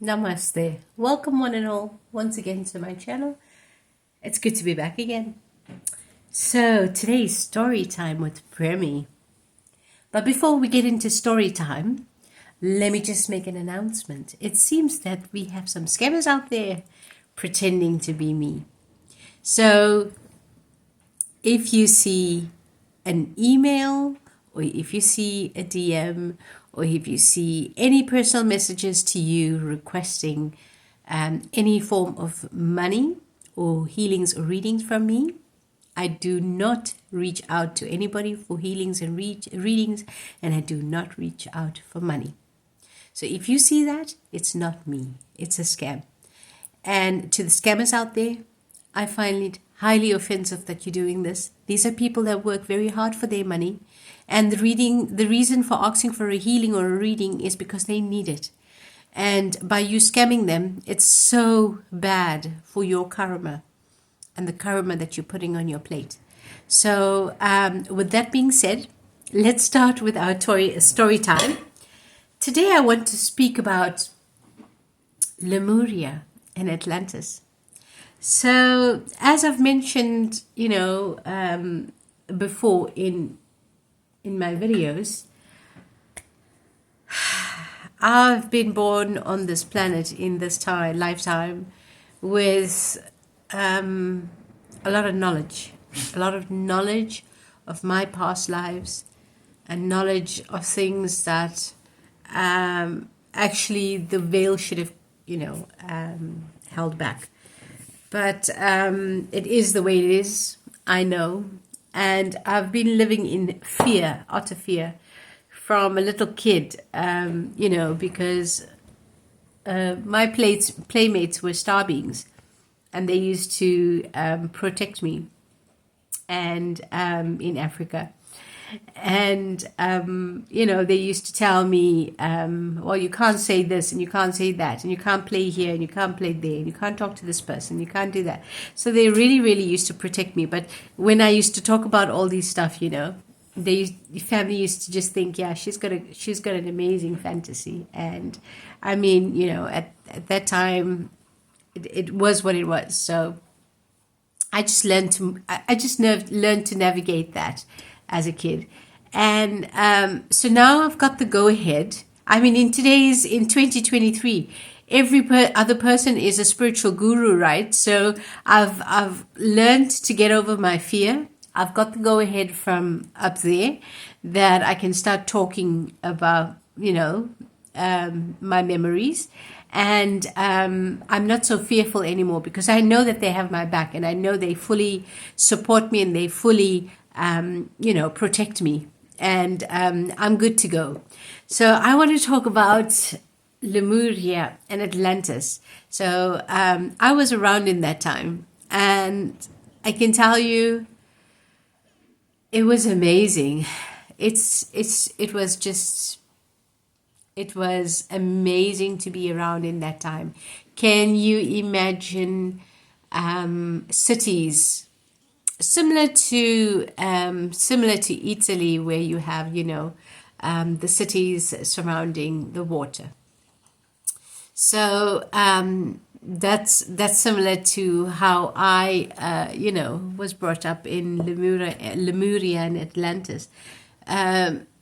Namaste. Welcome one and all once again to my channel. It's good to be back again. So today's story time with Premi. But before we get into story time, let me just make an announcement. It seems that we have some scammers out there pretending to be me. So if you see an email or if you see a DM or if you see any personal messages to you requesting any form of money or healings or readings from me, I do not reach out to anybody for healings and readings, and I do not reach out for money. So if you see that, it's not me. It's a scam. And to the scammers out there, I find it highly offensive that you're doing this. These are people that work very hard for their money. And the reason for asking for a healing or a reading is because they need it. And by you scamming them, it's so bad for your karma and the karma that you're putting on your plate. So with that being said, let's start with our story time. Today I want to speak about Lemuria and Atlantis. So as I've mentioned, before in my videos, I've been born on this planet in this lifetime with a lot of knowledge of my past lives and knowledge of things that actually the veil should have, held back. But it is the way it is, I know. And I've been living in fear, utter fear, from a little kid, because my playmates were star beings, and they used to protect me, and in Africa. And, they used to tell me, well, you can't say this and you can't say that, and you can't play here and you can't play there, and you can't talk to this person, you can't do that. So they really, really used to protect me. But when I used to talk about all these stuff, the family used to just think, yeah, she's got an amazing fantasy. And I mean, at that time, it was what it was. So I just learned to navigate that as a kid. And so now I've got the go ahead. I mean, in 2023, every other person is a spiritual guru, right? So I've learned to get over my fear. I've got the go ahead from up there that I can start talking about, my memories. And I'm not so fearful anymore because I know that they have my back, and I know they fully support me, and they fully protect me, and I'm good to go. So I want to talk about Lemuria and Atlantis. So I was around in that time, and I can tell you, it was amazing. It was amazing to be around in that time. Can you imagine cities similar to Italy, where you have the cities surrounding the water? So that's similar to how I was brought up in Lemuria and Atlantis.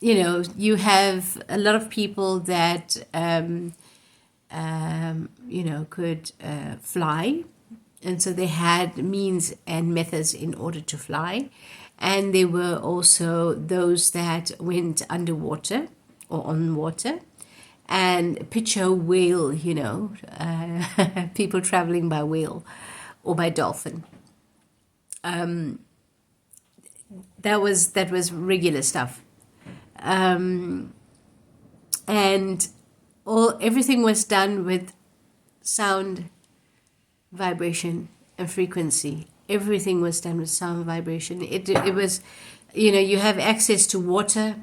You have a lot of people that could fly. And so they had means and methods in order to fly. And there were also those that went underwater or on water. And picture a whale, people traveling by whale or by dolphin. That was regular stuff. And everything was done with sound, vibration, and frequency. Everything was done with sound, vibration. It was, you have access to water,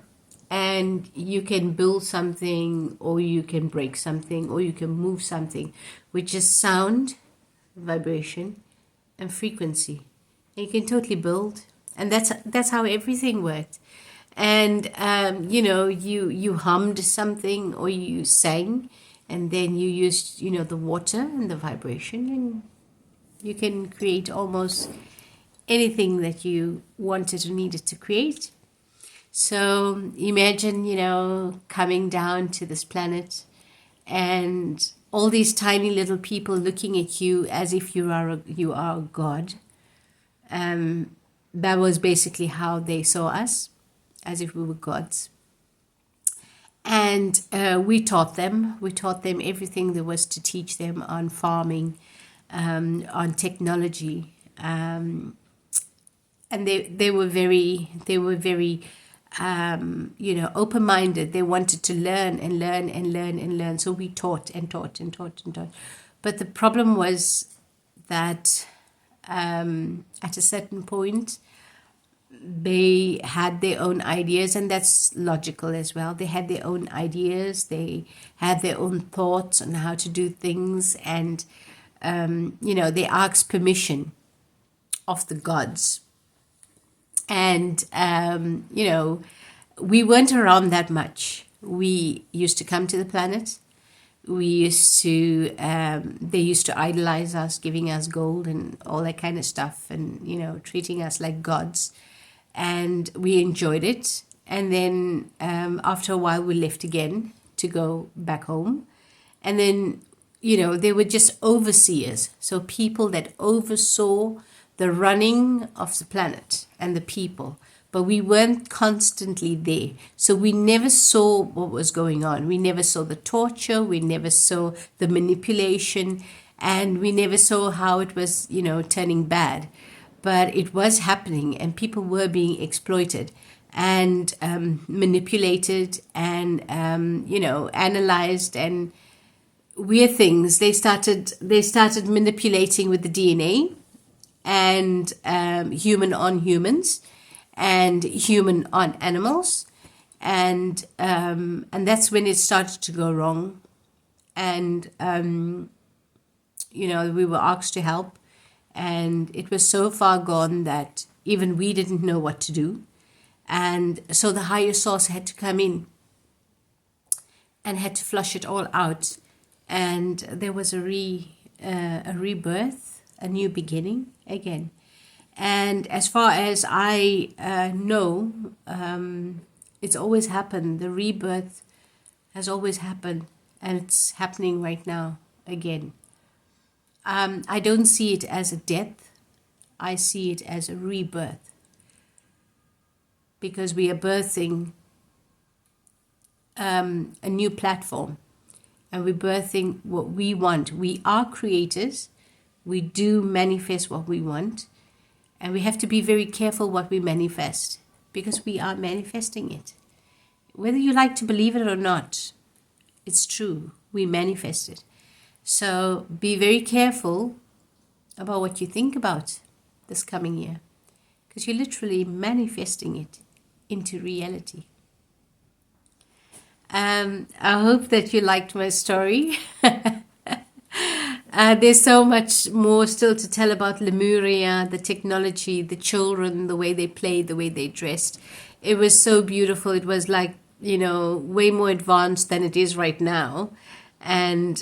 and you can build something, or you can break something, or you can move something, which is sound, vibration, and frequency. And you can totally build, and that's how everything worked. And you hummed something, or you sang, and then you use, the water and the vibration, and you can create almost anything that you wanted or needed to create. So imagine, coming down to this planet and all these tiny little people looking at you as if you are a god. That was basically how they saw us, as if we were gods. And we taught them everything there was to teach them on farming, on technology, and they were very open-minded. They wanted to learn and learn and learn and learn. So we taught and taught and taught and taught. But the problem was that at a certain point, they had their own ideas, and that's logical as well. They had their own ideas. They had their own thoughts on how to do things, and they asked permission of the gods. And we weren't around that much. We used to come to the planet. We used to they used to idolize us, giving us gold and all that kind of stuff, and treating us like gods. And we enjoyed it. And then after a while, we left again to go back home. And then, they were just overseers. So people that oversaw the running of the planet and the people. But we weren't constantly there. So we never saw what was going on. We never saw the torture. We never saw the manipulation. And we never saw how it was, turning bad. But it was happening, and people were being exploited and manipulated and, analyzed, and weird things. They started manipulating with the DNA, and human on humans, and human on animals, and that's when it started to go wrong. And we were asked to help. And it was so far gone that even we didn't know what to do. And so the higher source had to come in and had to flush it all out. And there was a rebirth, a new beginning again. And as far as I know, it's always happened. The rebirth has always happened. And it's happening right now again. I don't see it as a death. I see it as a rebirth. Because we are birthing a new platform. And we're birthing what we want. We are creators. We do manifest what we want. And we have to be very careful what we manifest. Because we are manifesting it. Whether you like to believe it or not, it's true. We manifest it. So be very careful about what you think about this coming year, because you're literally manifesting it into reality. I hope that you liked my story. There's so much more still to tell about Lemuria, the technology, the children, the way they played, the way they dressed. It was so beautiful. It was like, way more advanced than it is right now. And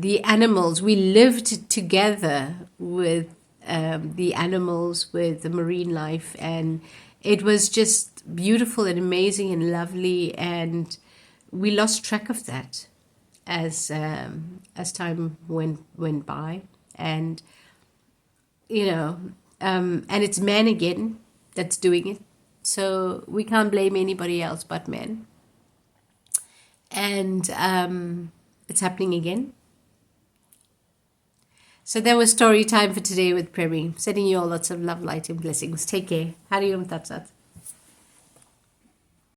the animals, we lived together with the animals, with the marine life, and it was just beautiful and amazing and lovely, and we lost track of that as time went by. And and it's man again that's doing it, so we can't blame anybody else but men. And it's happening again. So that was story time for today with Premi. Sending you all lots of love, light, and blessings. Take care. Hari Om Tat Sat.